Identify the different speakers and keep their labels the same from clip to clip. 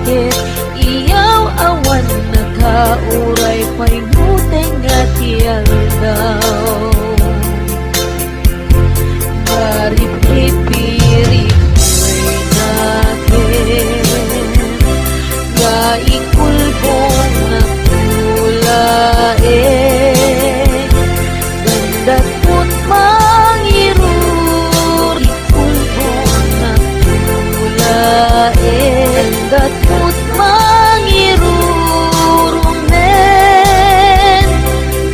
Speaker 1: ket iyaw awan nakauray painuteng nga tiyal daw. Marip-rip-rip nga ikulbong nakulae gandat mo't mangirur ikulbong nakulae gandat mo't mangirurong men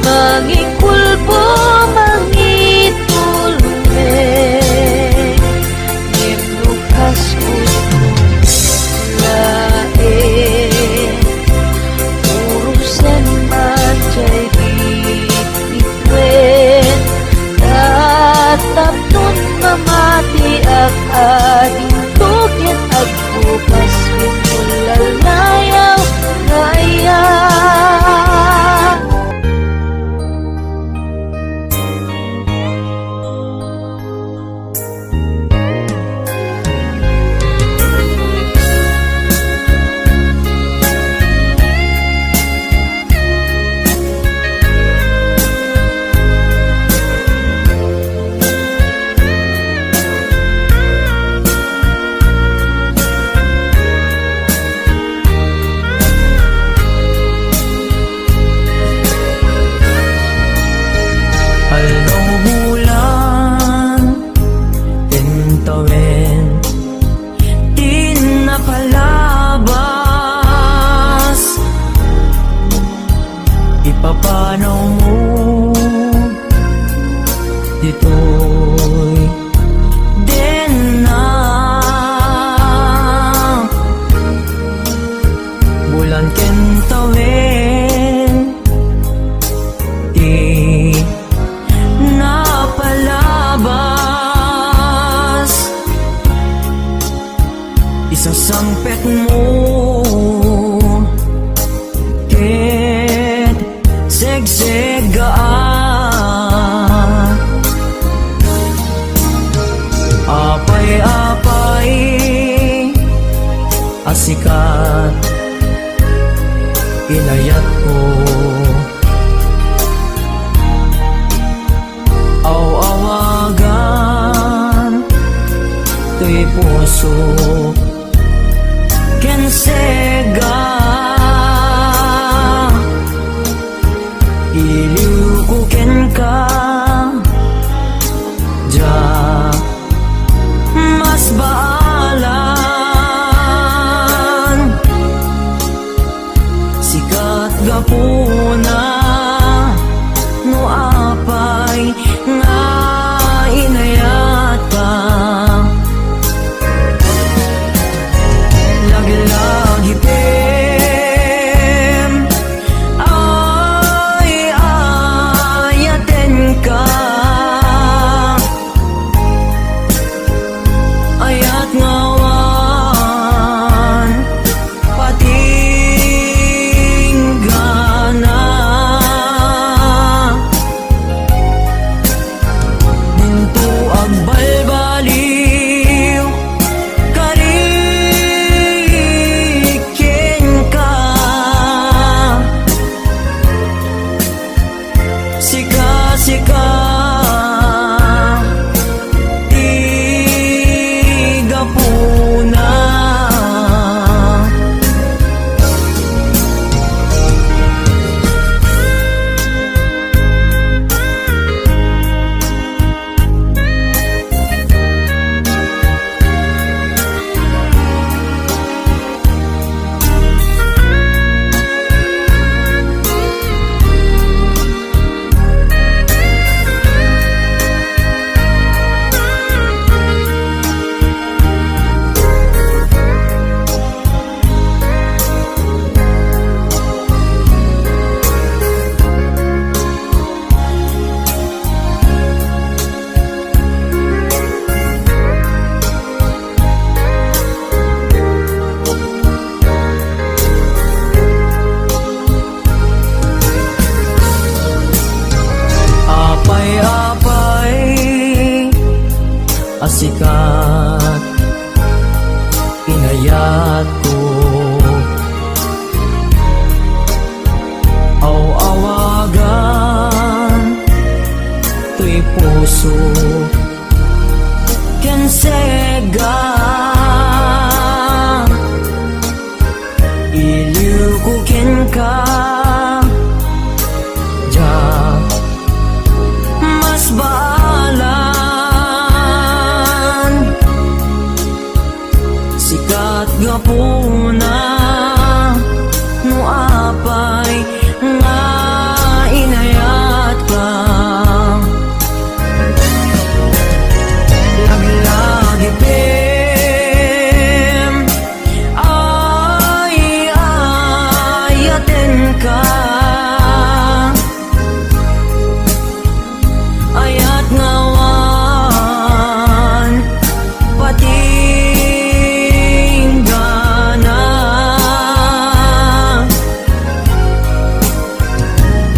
Speaker 1: mangikulbo mangitulong men ngimlukas mamati ak ading tukit at bukas pinulal nayaw ngaya.
Speaker 2: Paano mo dito'y din na bulan kentawin di napalabas isasampet mo segsegaan apay-apay asikat inayat ko aw-awagan to'y puso kensega iliukuken ka ja mas baalan sikat gapuna no apay nga inayat ka lagi-lagi ayat ngawan patinggana nintu agbalbaliw kari gapuna no apay nga inayat ka. Lagi-lagi pem ay ayaten ka. Ayat ngawan patinggana.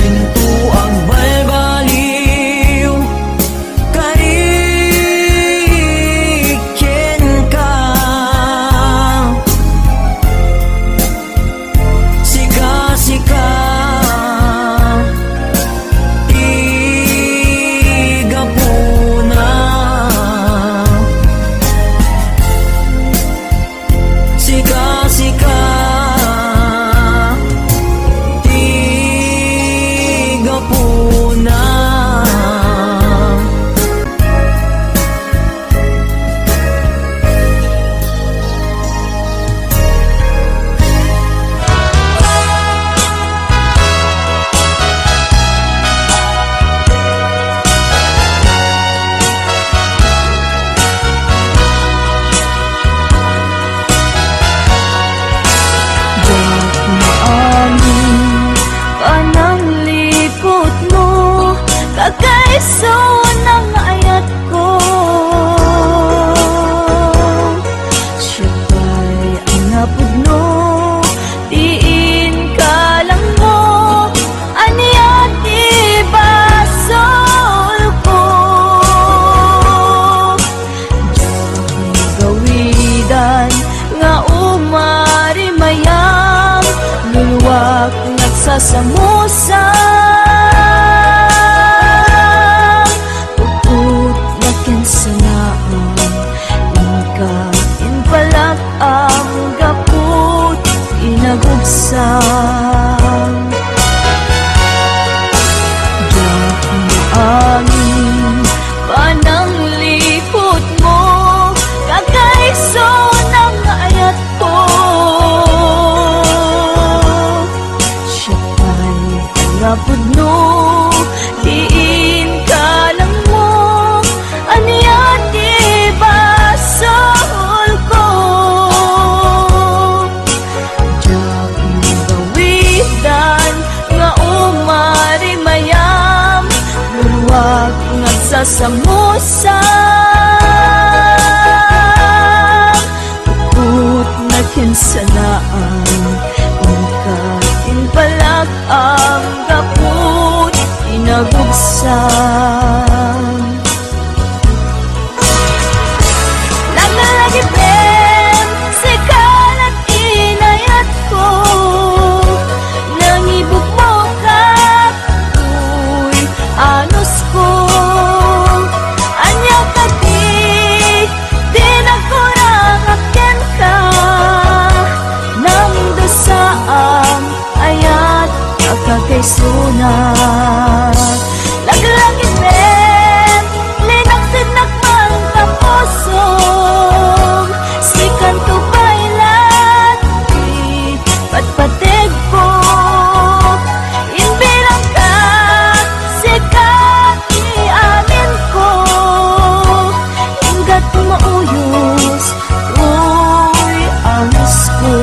Speaker 2: Pinto ang balbaliw karikin ka. Sika-sika tigapuna. Sika-sika tigapuna.
Speaker 1: Panang lipot mo, kakaiso ng ayat ko. Siya ba'y ang napudno, diin ka lang mo, aniyat ibasol ko. Diyang gawidan nga umari mayam, luluwag nagsasamusang puput na kinsanaan. Inka inpalak ang gaput inagugsang. Yak maangin panang lipot mo, kakaiso ng ayat ko. Napudno, diin ka lang mo, aniyat ibasol ko. Diyak gawidan nga umari mayam, luluwag nagsasamusang puput na kinsanaan. Inkain palak ang gaput inagugsang. Lagi-lagi pem sikalat inayat ko, nangibog mo ka uy anos ko. Anya ka di nagkurang akin ka, nang dosaang ayat kakaisunat. Lagi-lagi pem linaktinak man kapusong, sikan to bailat patpatig ko. Inbilang ka sikat iamin ko, hinggat mauyos uy anos ko.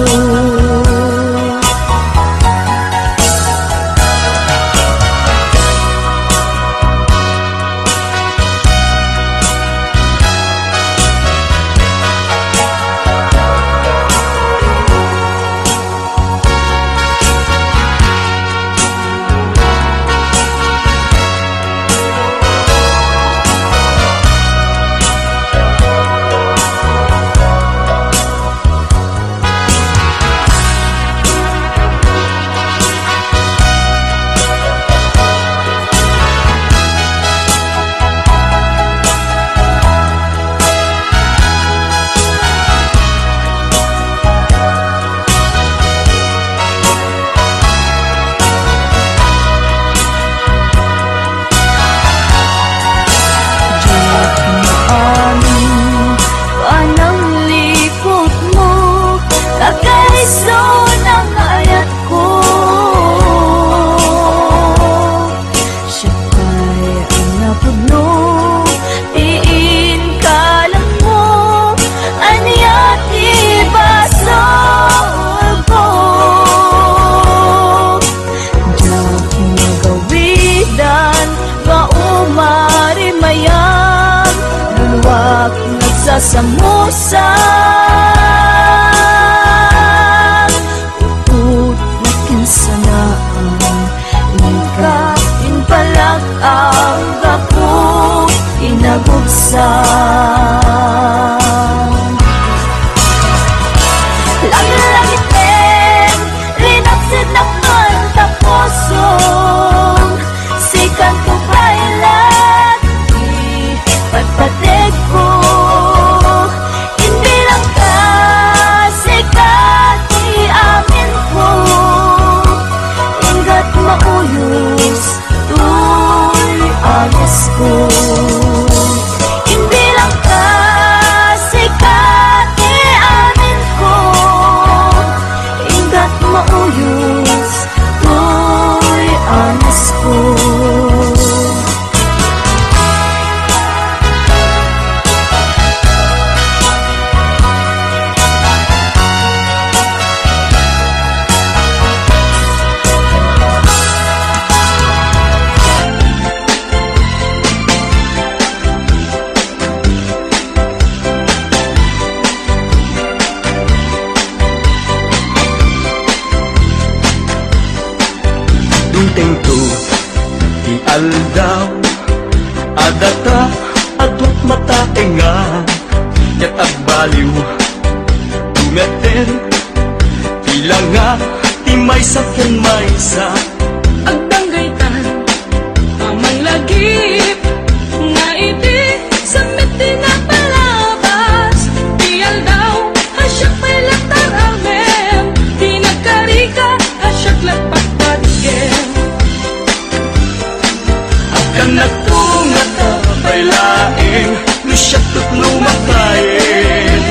Speaker 1: usang upot na kinsanaan ika inpalag ang gapo inagubsan langit-langit men rinapsid na pantapusong sikan ko bailat di pagpatig ko hindi lang ka sikat di amin ko ingat mauyos tuy ayos ko hindi lang ka sikat di amin ko ingat mauyos tuy ayos ko.
Speaker 3: Dunteng to, di aldaw, adata, adwat mata nga, ket agbaliw, tumeten, tila nga, timay sa kenmaysa,
Speaker 4: Agdanggaytan, amang lagip, nga iti, samit din na palabas. Diyal daw, asyak may latar amen, di nagkarika, asyak lagpagpatigil.
Speaker 3: kanak tungat abay laing, lusyak tut lumakain.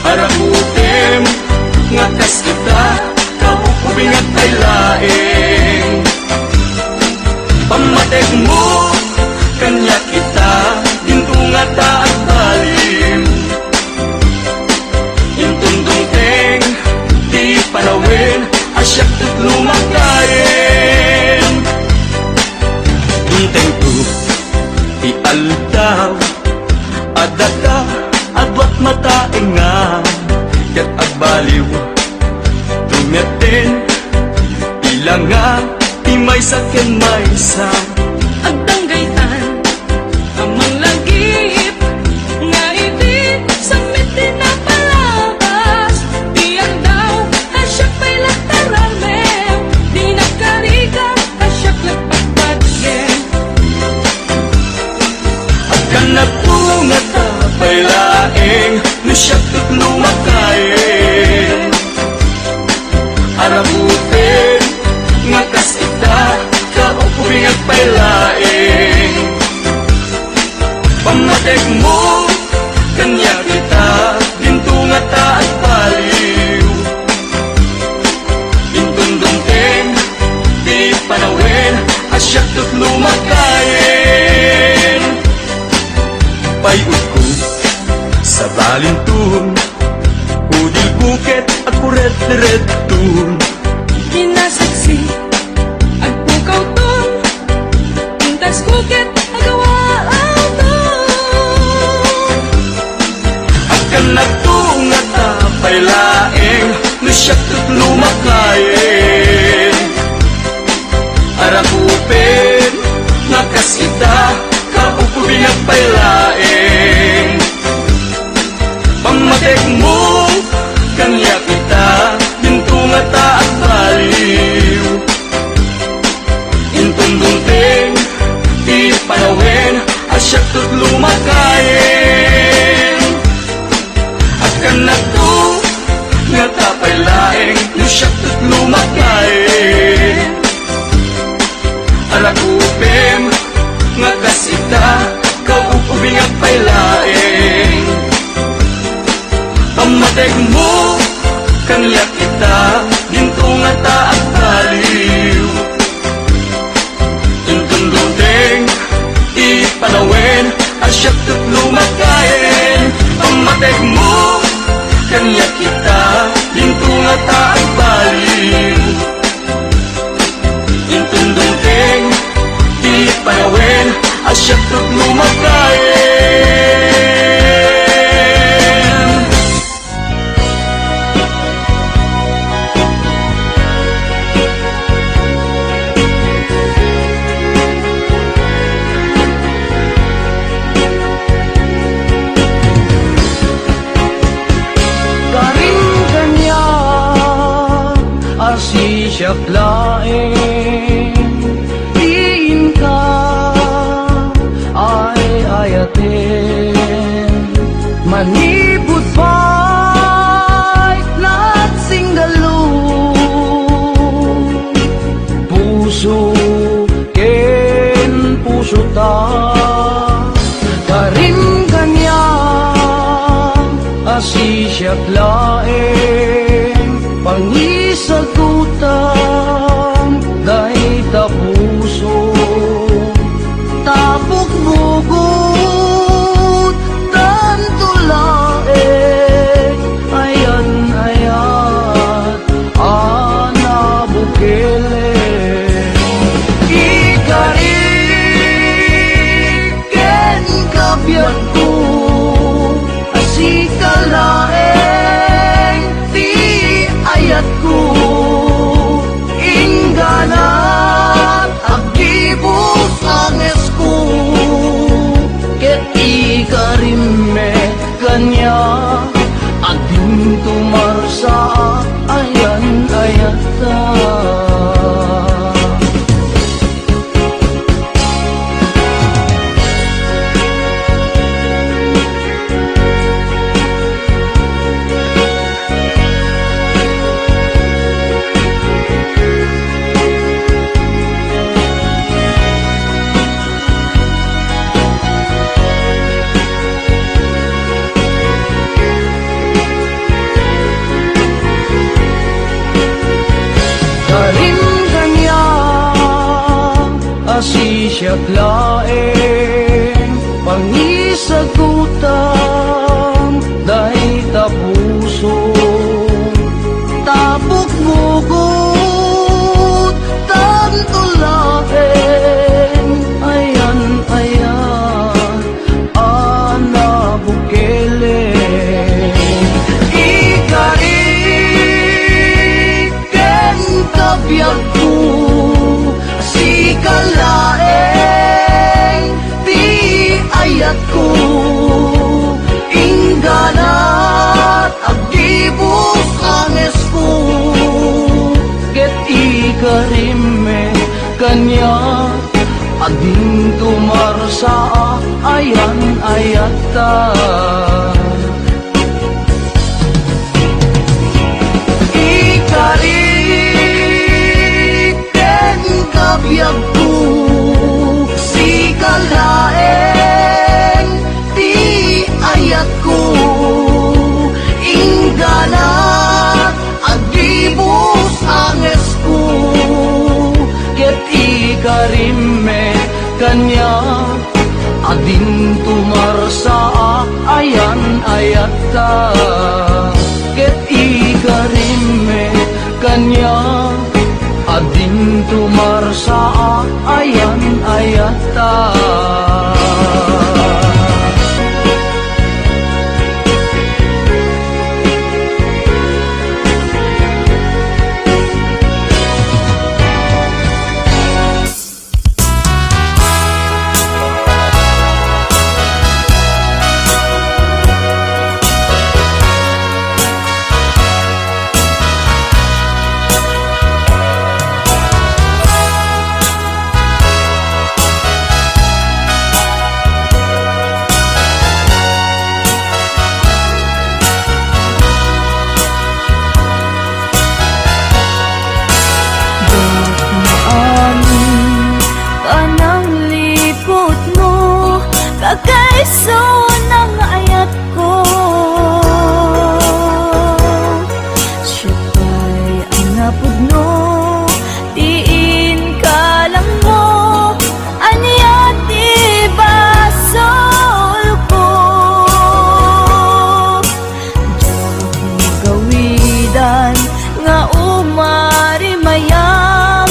Speaker 3: Aramutim, ngakas kita, kaupubing at ay laing. Pamatek mo, kanya kita, dintungat at balim. Intundong teng, di panawin, asyak tut lumakain. Dunteng tu, di aldaw, adata, adwat mata nga, ket agbaliw, tumetin, ilang nga, timay sa kenmaysa.
Speaker 4: Agdanggaytan, amang lagip, nga iti, samit din na palabas. Diyal daw, asyak may latar amen, di nagkarika, asyak lagpagpatigil.
Speaker 3: Kanak tungat abay laing, lusyak tut lumakain. Aramutin, ngakas ita, kaupubing at pailaing. Pamatek mo, kanya kita, dintungat at baliw. Intundong teng, di panawin, asyak tut lumakain. Payut ko sa balintun, udil bukit at kuret-retun.
Speaker 4: Kinasaksi, agpukaw ton, pintas kukit, agawaan ton.
Speaker 3: Kanak tungat abay laing, lusyak tut lumakain. Arakupin, ngakas ita, kaupubing at pailaing. Pamatek mo, kanya kita, dintungat at baliw. Intundong teng, di panawin, asyak tut lumakain. At kanak to, nga tapay laing, lusyak tut lumakain. Arakupim, nga kasita, kaupubing at pailaing. Pamatek mo, kanya kita, dintungat at baliw. Intundong teng, di panawin, asyak tut lumakain. Pamatek mo, kanya kita, dintungat at baliw. Intundong teng, di panawin, asyak tut lumakain.
Speaker 2: asisyak laeng diin ka ay ayaten manipud pa'y nagsinggalong puso ken puso ta karim kanya asisyak laeng pangisagutan dahi ta puso tapok bugot tanto laeng ayan ayat ana bukele ikariken kabyat ko asikalaeng ti ayat ko ingganat agdibos anges ko ket ikarimme kanya adin tumarsa ayan ayata asisyak laeng pangisagutan dahi ta puso tapok bugot tanto laeng ayan ayan ana bukele ikariken kabyat ko sikalaeng ti ayat ko ingganat agdibos anges ko ket ikarimme kanya adin tumarsa ayan ayata kabyag ko sikalaeng ti ayat ko ingganat agdibos anges ko ket ikarimme kanya adin tumarsa ayan ayata ket ikarimme kanya adin tumarsa ayan ayata
Speaker 1: Kagaiso ng ayat ko siya pa'y ang napudno diin ka lang mo anyat ibasol ko diyak gawidan nga umari mayam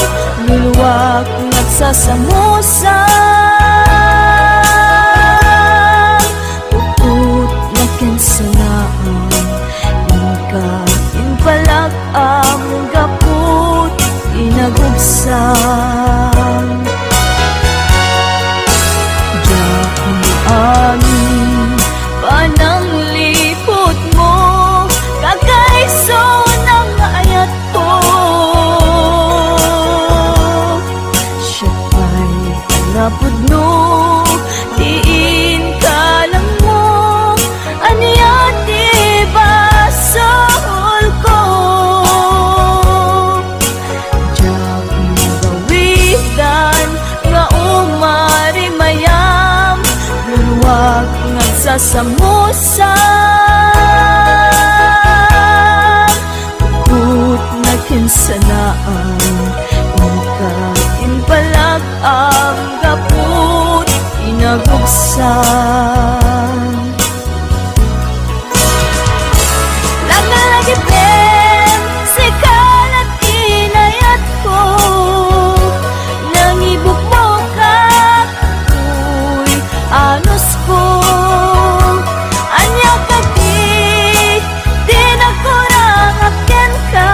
Speaker 1: luluwag nagsasamusa inagubsang diyak mo amin pananglipot mo kagaiso ng ayat ko nagsasamusa Put na kinsanaan Ika inpalag ang gaput Inagugsan Lagi pen Sikalat inayat ko Nangibuk mo ka Uy, anos ko Anya ka di nagkurang akin ka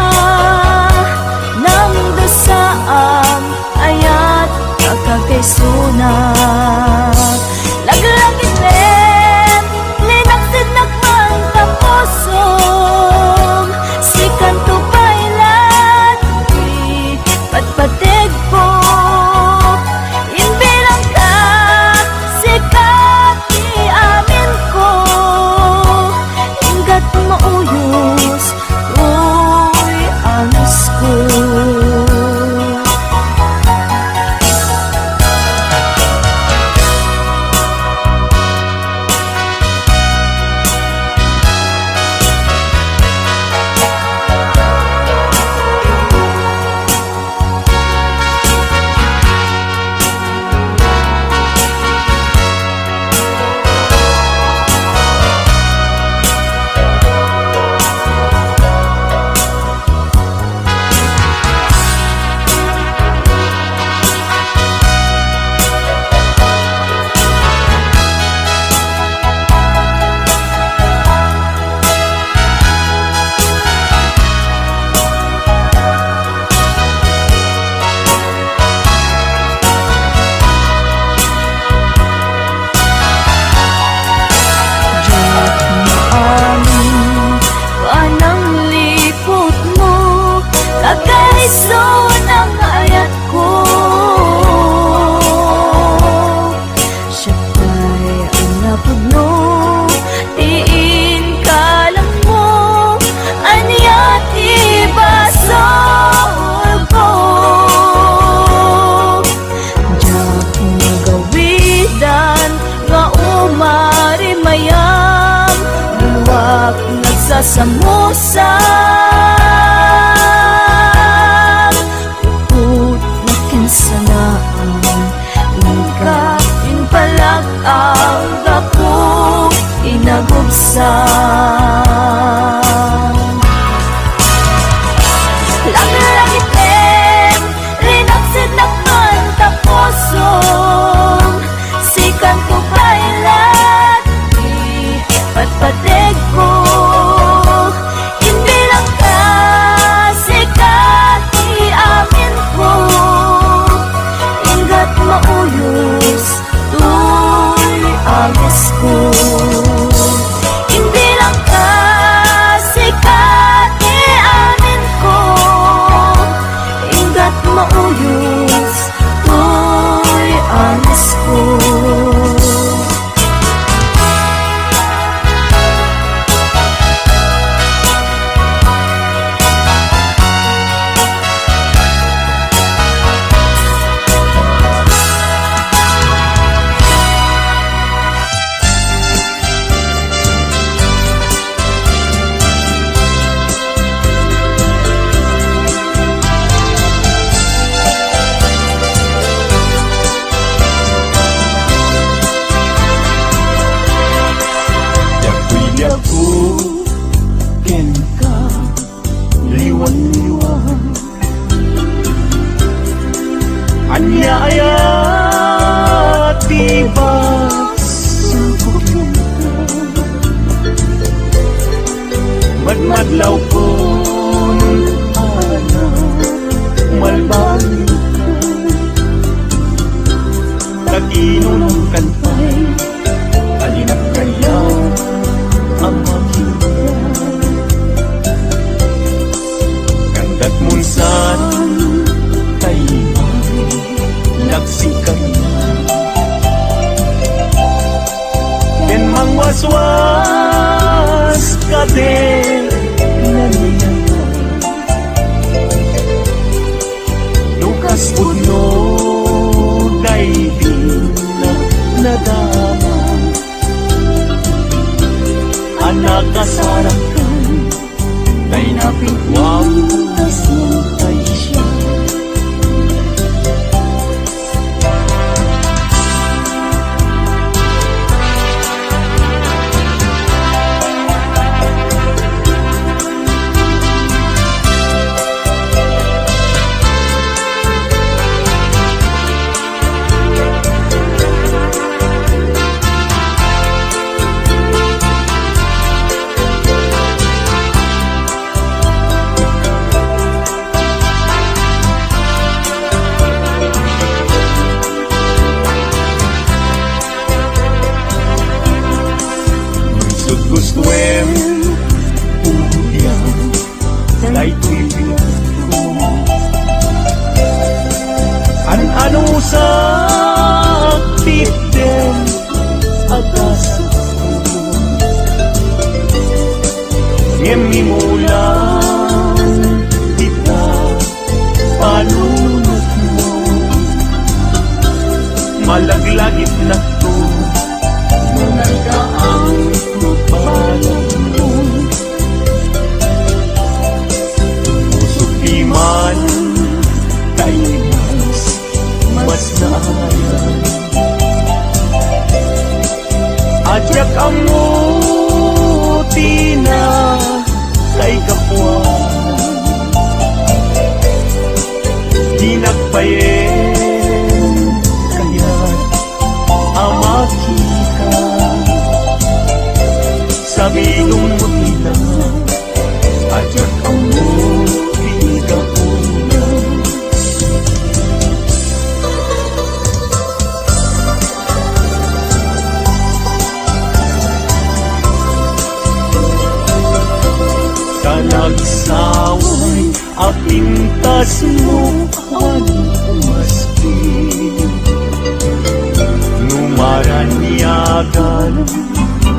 Speaker 1: Nang dasaam ayat kakagaysunan Lagi pen Linaksid nakman taposong Sikan to bailan Di patpatig po Inbilang ka Sikat di amin ko Ingat mauyos Uy, anos ko Kagaiso ng ayat ko Siya'y ang napugno Tiin ka lang mo Anyat ibasol ko Diyak magawidan Nga umari mayam Luwak nagsasamusa Sanaan Ika inpalag ang gapu Inagubsan Lagi pen Rinaksid nakman taposong Sikan ko bailan Di patpatig ko Inbilang ka Sikat di amin ko Mauyos, tuy agis ko Hindi lang ka sikat amin ko Ingat mauyos, tuy agis ko
Speaker 2: Anya ayat tiba Madmadlaw ko ana malbang Taginon kantay Alinak kaya ang makita Kandat munsan Nagsikan Ken mangwaswas ka din Lukas puno Day di na nadama
Speaker 1: pintas ng taisya.
Speaker 2: Gustuin Puhuyan Dahil tuwibigan ko Ano sa titen Agas ko Yemimulan Kita Palunod mo Malaglagit na to Nagdaang palang mo Puso di man Tayo mas naayan Adyak ang muti na Kay kapwa Di nagpayen Kaya't amaki ka Sabihin mo nila Adyak ang muti ka una Kanagsaway apintas mo ano maski Numaranyagan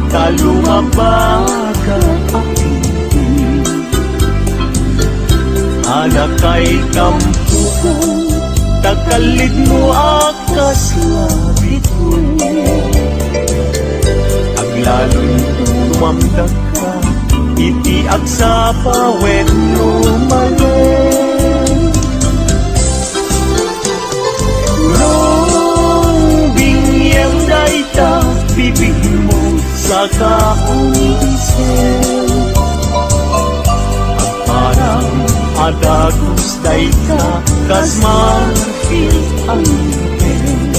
Speaker 2: Kalumabagan aking Anakay kampo Takalid mo akas labit mo Aglalong tumamdag ka Itiag sa pawen lumalen Nung bingyem daita Bibig mo sa kaunisen Ang parang adagos daita Kas marfil ang iten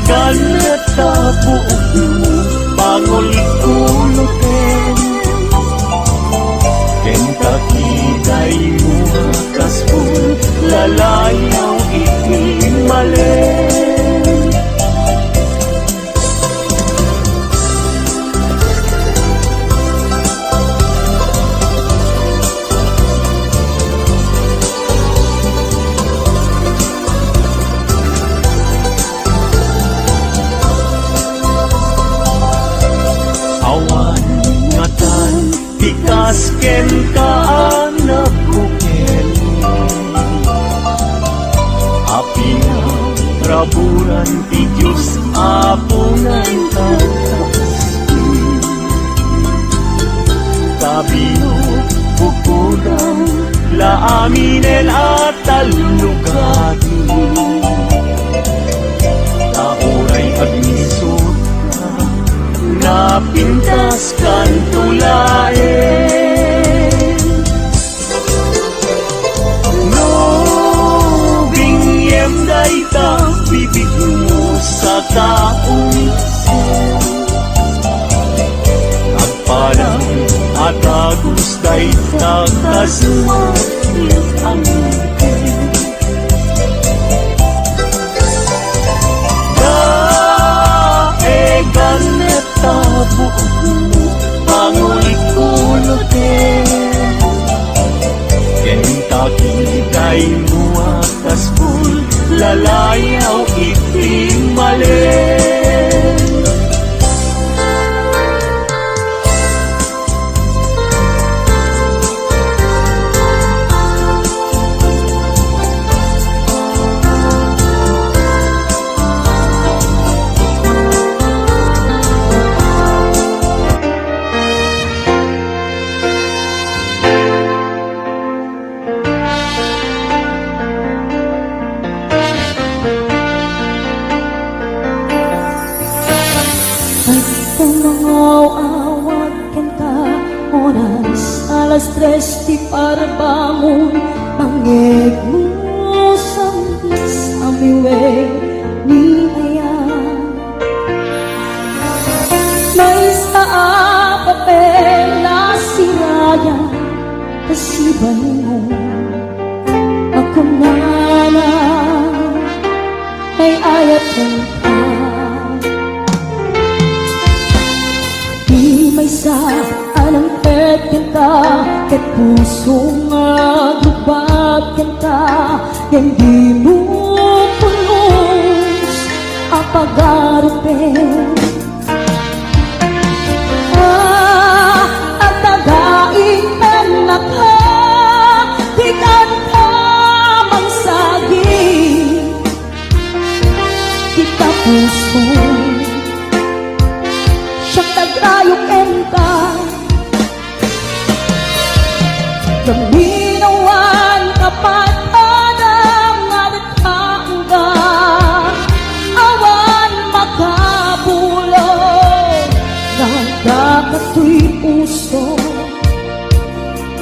Speaker 2: Ganat ta buok mo Pangul-ulutin Kentakiday mo Kaspul Lalayaw itimalen Kasken ka anak bukel Api na raburan ti Diyos apunan tatas Kabino bukudang laaminen at talugati Tauray agnisot ka napintas kan tulain No bingyem daita bibig mo sa kaunisen Agparang atagos daita kasumapit ang iten Daeganet tabuok mo Pangul-ulutin Kentakiday mo atas pul Lalayaw itimalen
Speaker 1: Celeste para bangon Pangeg mo Sambis amiweg ni ayan May sa papel na siraya Kasiban mo Ako na ay ayat ng pa Di may sa anang petin ka Ket puso nga lubagyan ka Yan di mo pulos Ang pag-arupin Ang tagaing na ka Di ka mangsagi Kita puso Siyang tagrayok enta Gaminawan kapatadang nadatangga Awan makabulo Nagkakato'y puso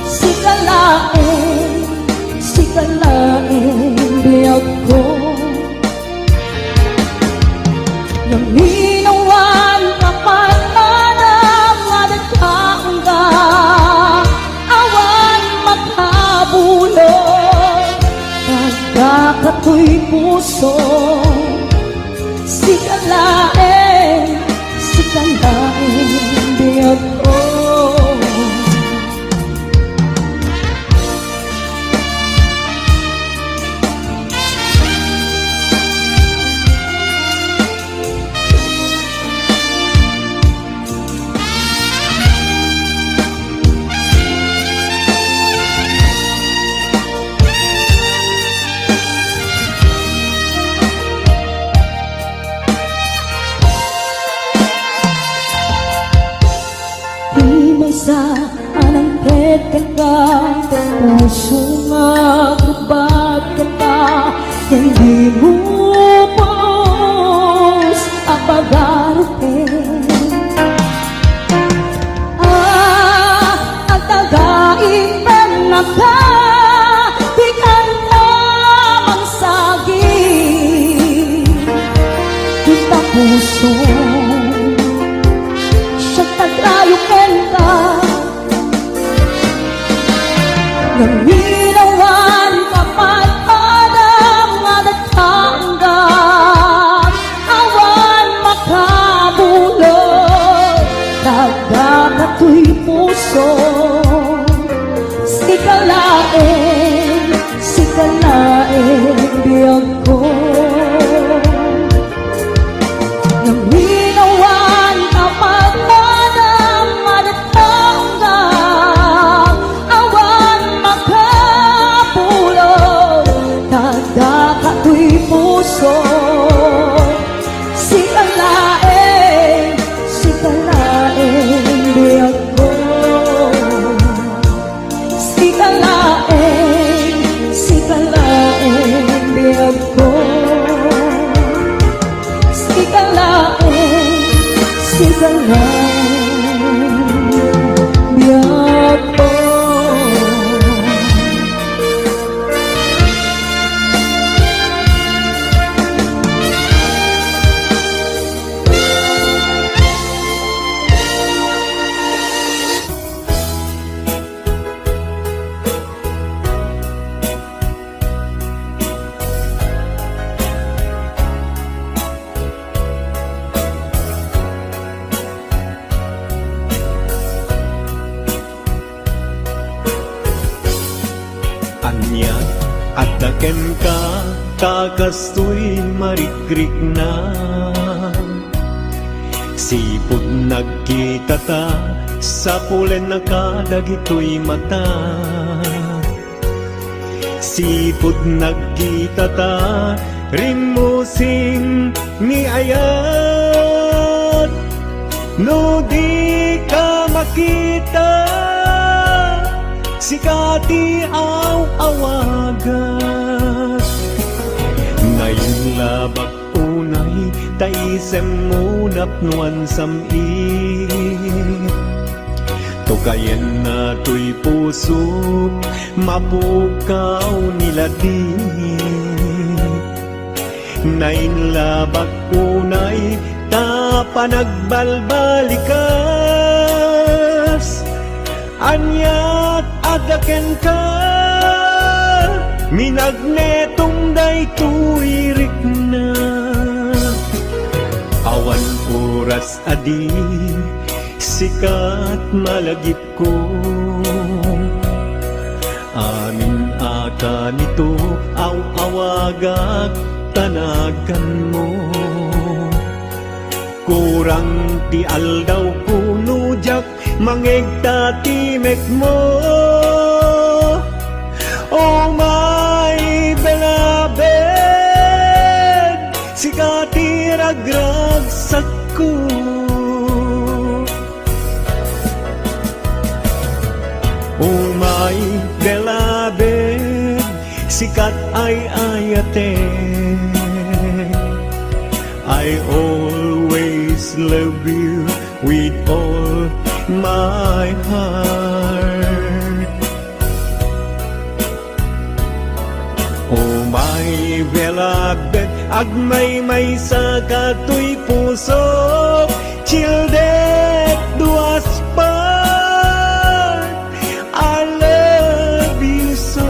Speaker 1: Sikalain biyag ko Naminawan kapatadang nadatangga Awan makabulo Nagkakato'y puso Sikalain biyag ko Sa anang petan ka Puso nga kubatan ka Hindi mo pos ang pag-arupin Ang tagaing na ka Di ka namang sagi Kita puso tagrayukin ka Naminawan kapatadang nadatangga Awan makabulo Nagkakato'y puso Sikalain biyag ko Naminawan kapatadang nadatangga Awan makabulo Nagkakato'y puso Sikalain biyag ko Sikalain biyag ko Sikalain biyag ko
Speaker 2: Anya at daken ka Kakastoy marikrik na Sipod nagkita ta Sa pulen na kadagito'y mata Sipod nagkita ta Rimusing ni ayat No di ka makita Sikati awagat Ngayon labak unay Taisem munap nuan samit Tukayen na kato'y puso mapukaw nila di nainlabak unay tapanagbalbalikas anyat adaken ka minagnetong daytoy na awan oras adi sikat malagip ko amin aka nito aw-awagak tanagan mo kurang ti aldaw kuno jak mangegta timek mo oh my beloved sikati ragragsak ko oh my beloved sikat ay ayate I always love you with all my heart. Oh my beloved, agmay-may sa kato'y puso, children duas part. I love you so.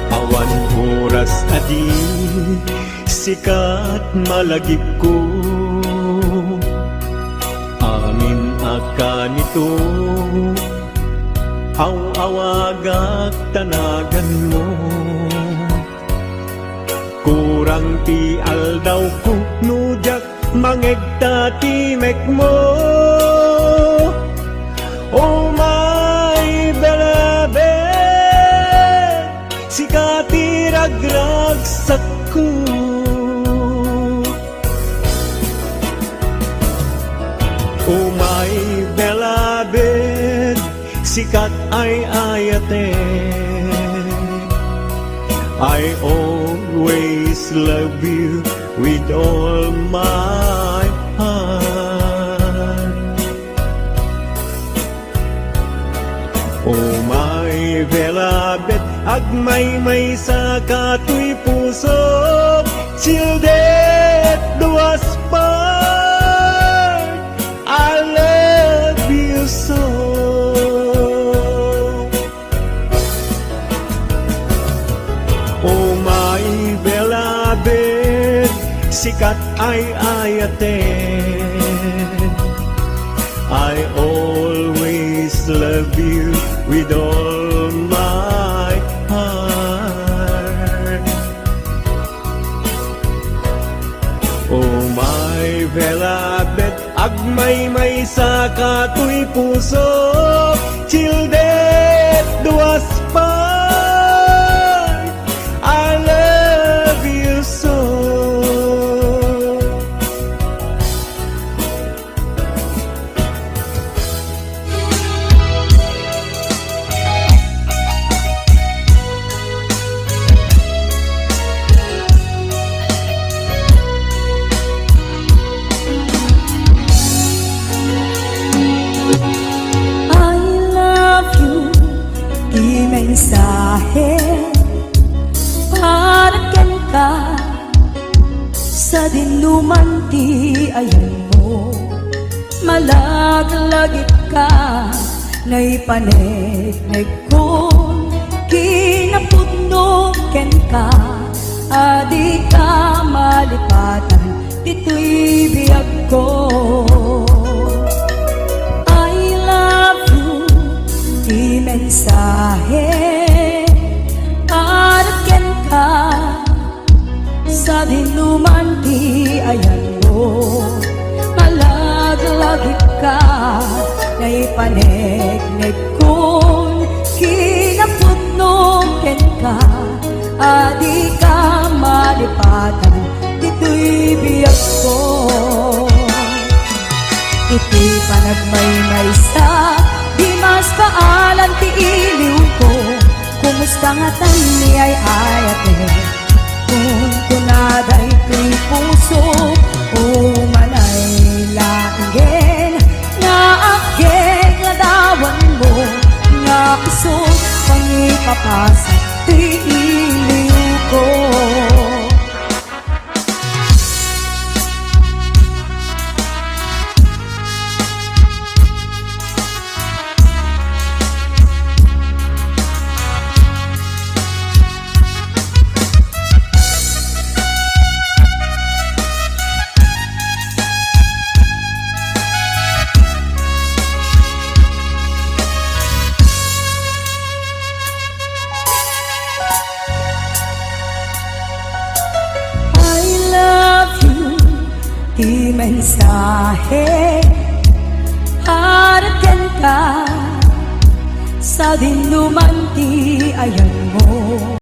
Speaker 2: Awan oras adi sikat malagip ko amin aka nito aw-awagak tanagan mo kurang ti aldaw ko nujak mangegta timek mo oh my beloved sikati ragragsak ko oh my beloved sikat ay ayate I always love you with all my heart oh my beloved agmay-may sa kato'y puso children duas part I love you so oh my beloved sikat ay ayate I always love you with all my heart oh my beloved agmay-may sa kato'y puso children duas part I love you so
Speaker 1: mensahe para kanta sa dinuman ti ayan mo malaglagit ka ngay panegnek ko kinapudno ken ka adi ka malipatan dito'y biyag ko I love you di mensahe para ken ka sa dinuman ti ayan Malaglagit ka na ipanegnek kung kinaputnoken ka. Adi ka malipatan, dito'y biyag ko. Iti panagmaymay sa di mas paalan ti iliw ko. Kumusta nga tani ay ayate, kung tunaday ti puso o manay langgen nga ageng nga dawan mo nga isog pangipapasa ti iliw ko. Di mensahe harapan ka sa dinuman ti ayan mo.